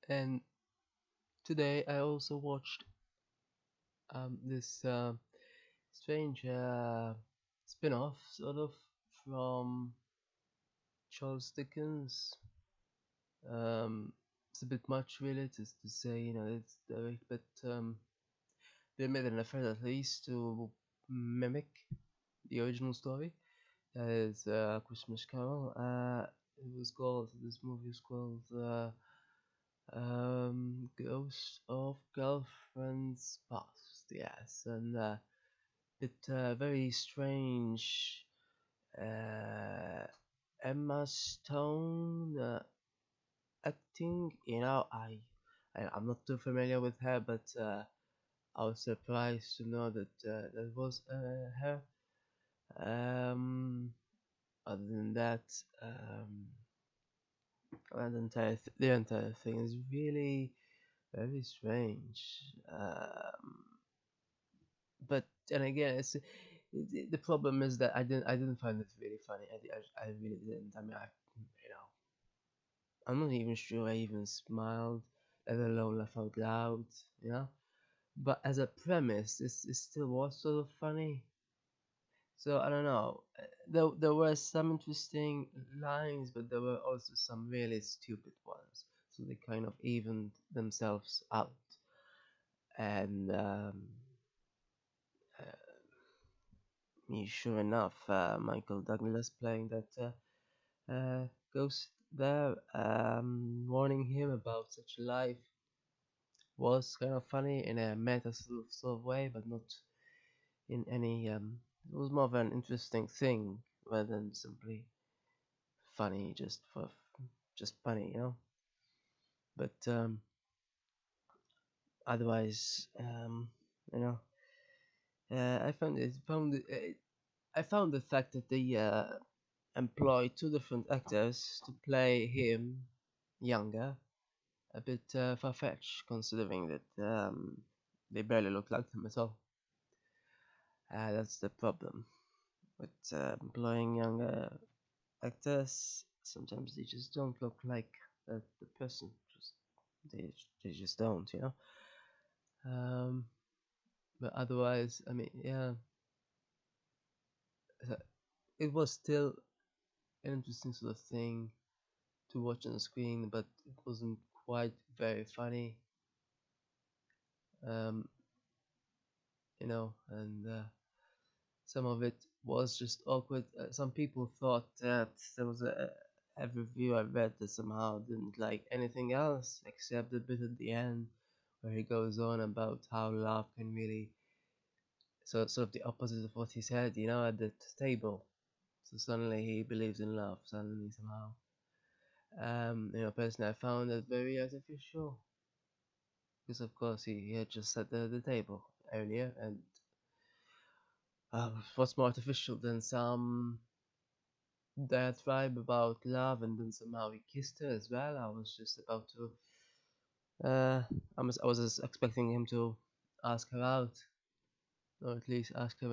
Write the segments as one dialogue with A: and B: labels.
A: And today I also watched this strange spin-off, sort of, from Charles Dickens. Um, it's a bit much, really, to say, it's direct, but they made an effort at least to mimic the original story. That is Christmas Carol. This movie is called Ghost of Girlfriend's Past, yes, and very strange. Uh, Emma Stone acting, I'm not too familiar with her, but I was surprised to know that that was her. Um, Other than that, um, the entire thing is really very strange. But and again, the problem is that I didn't find it really funny. I really didn't. I mean, you know, I'm not even sure I even smiled, let alone laugh out loud. You know, but as a premise, it still was sort of funny. So I don't know. There were some interesting lines, but there were also some really stupid ones. So they kind of evened themselves out. And sure enough, Michael Douglas playing that ghost there, warning him about such life was kind of funny in a meta sort of way, but not in any. It was more of an interesting thing rather than simply funny just funny, But otherwise, you know, I found the fact that they employ two different actors to play him younger a bit far-fetched, considering that they barely look like him at all. That's the problem with employing younger actors. Sometimes they just don't look like the person. They they just don't. Um, but otherwise, I mean, yeah, uh, it was still an interesting sort of thing to watch on the screen, but it wasn't quite very funny. Um, and some of it was just awkward. Some people thought that there was a review I read that somehow didn't like anything else except the bit at the end where he goes on about how love can really sort of the opposite of what he said, at the table. So suddenly he believes in love. Suddenly somehow, personally I found that very artificial because of course he had just set the table earlier, and what's more artificial than some diatribe about love, and then somehow he kissed her as well. I was just about to, I was just expecting him to ask her out, or at least ask her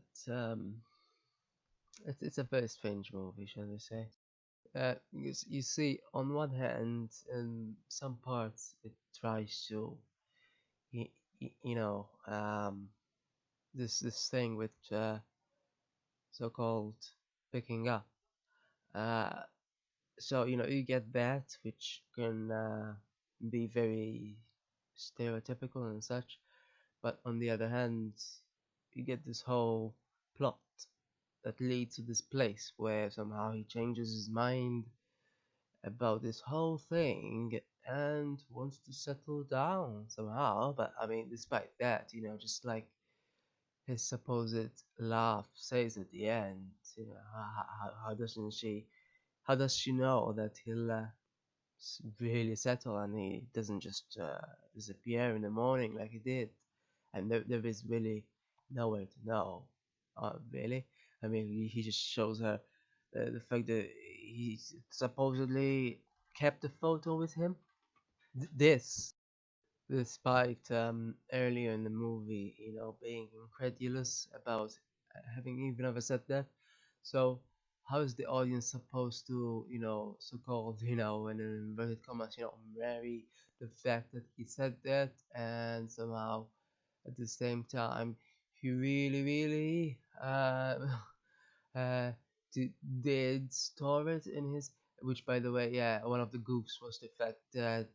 A: but it's a very strange movie, shall we say? Because you see, on one hand, in some parts, it tries to, y- you know, this thing with so-called picking up. Uh, so you get that, which can be very stereotypical and such. But on the other hand, you get this whole plot that leads to this place where somehow he changes his mind about this whole thing and wants to settle down somehow. But I mean, despite that, just like his supposed love says at the end, how does she know that he'll really settle and he doesn't just disappear in the morning like he did? And there is really nowhere to know, really. I mean, he just shows her the fact that he supposedly kept the photo with him. This, despite earlier in the movie, being incredulous about having even ever said that. So how is the audience supposed to, so-called, in inverted commas, marry the fact that he said that, and somehow at the same time he really, really uh, did store it in his. Which, by the way, yeah, one of the goofs was the fact that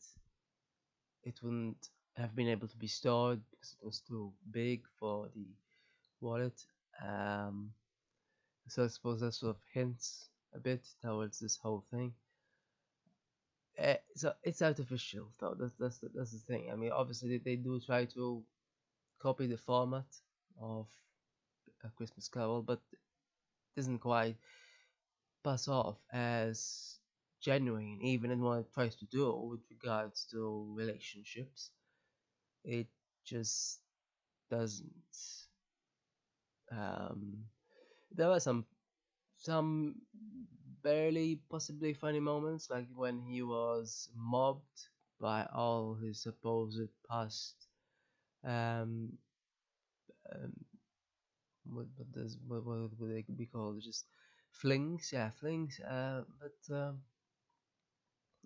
A: it wouldn't have been able to be stored because it was too big for the wallet. Um, so I suppose that sort of hints a bit towards this whole thing. So it's artificial, though. That's the thing. I mean, obviously they do try to copy the format of A Christmas Carol, but it doesn't quite pass off as genuine, even in what it tries to do with regards to relationships. It just doesn't. Um, there are some barely possibly funny moments, like when he was mobbed by all his supposed past um, um what would they be called? Just flings, yeah, flings. But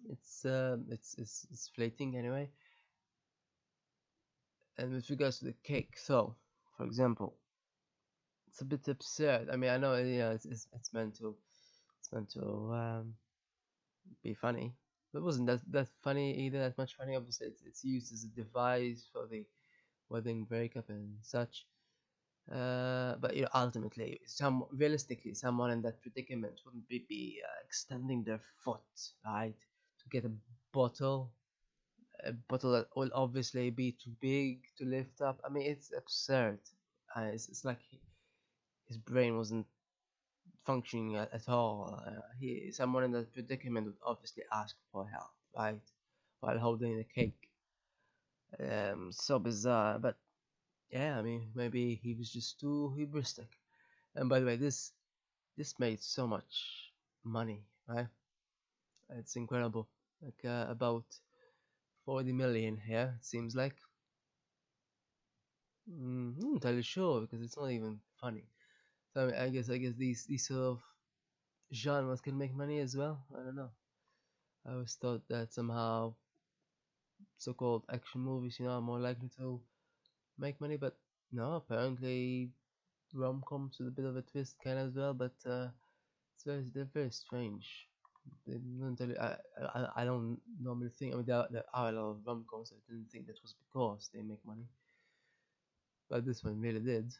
A: it's fleeting anyway. And with regards to the cake, so for example, it's a bit absurd. I mean, I know, it's meant to be funny, but it wasn't that funny either. That much funny. Obviously, it's used as a device for the wedding breakup and such. But ultimately, realistically, someone in that predicament wouldn't be extending their foot, right, to get a bottle that will obviously be too big to lift up. I mean, it's absurd. It's like his brain wasn't functioning at all. Someone in that predicament would obviously ask for help, right, while holding the cake. So bizarre, but yeah, I mean, maybe he was just too hubristic. And by the way, this made so much money, right? It's incredible. Like about 40 million here, it seems like. Not entirely sure because it's not even funny. So I guess these sort of genres can make money as well. I don't know. I always thought that somehow so-called action movies, are more likely to make money, but no, apparently rom-coms with a bit of a twist kind of as well. But they're very strange. They don't tell you, I don't normally think. I mean, there are a lot of rom-coms. I didn't think that was because they make money, but this one really did.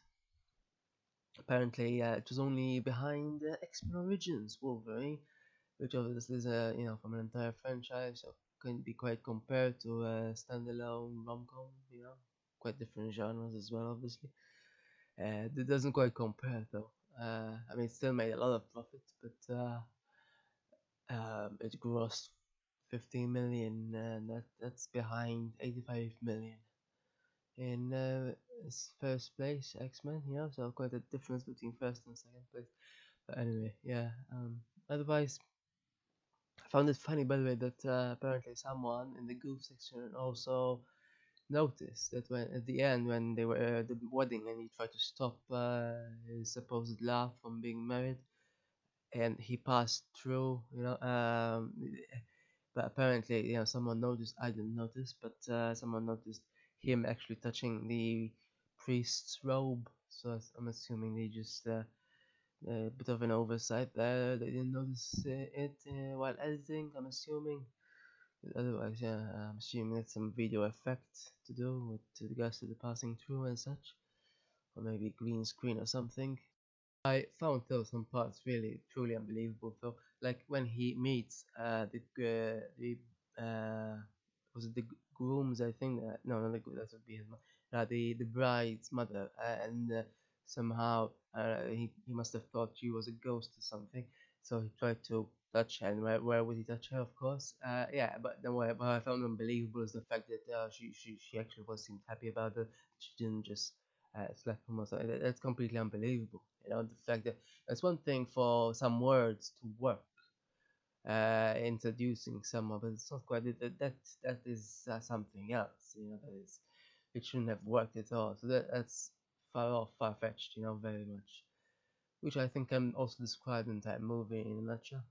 A: Apparently, it was only behind X-Men Origins Wolverine, which obviously is from an entire franchise, so can be quite compared to a standalone rom-com. Quite different genres as well, obviously. It doesn't quite compare though. I mean, it still made a lot of profit, but it grossed 15 million, and that's behind 85 million in first place, X-Men. So quite a difference between first and second place. But anyway, yeah. Otherwise, I found it funny, by the way, that apparently someone in the goof section also noticed that when at the end when they were at the wedding and he tried to stop his supposed love from being married, and he passed through, but apparently, someone noticed. I didn't notice, but someone noticed him actually touching the priest's robe. So I'm assuming they just a bit of an oversight there. They didn't notice it while editing. I'm assuming. Otherwise, yeah, I'm assuming it's some video effect to do with regards to the passing through and such, or maybe green screen or something. I found though some parts really truly unbelievable though, like when he meets the was it the grooms, I think, no, not the that would be his mom, the bride's mother, and somehow he must have thought she was a ghost or something, so he tried to touch her. And where would he touch her? Of course, yeah. But then what I found unbelievable is the fact that she actually seemed happy about it. She didn't just slap him or something. That's completely unbelievable. The fact that it's one thing for some words to work, introducing someone, but it's not quite that is something else. That is, it shouldn't have worked at all. So that's far off, far fetched. Very much. which I think can also describe the entire movie in a nutshell.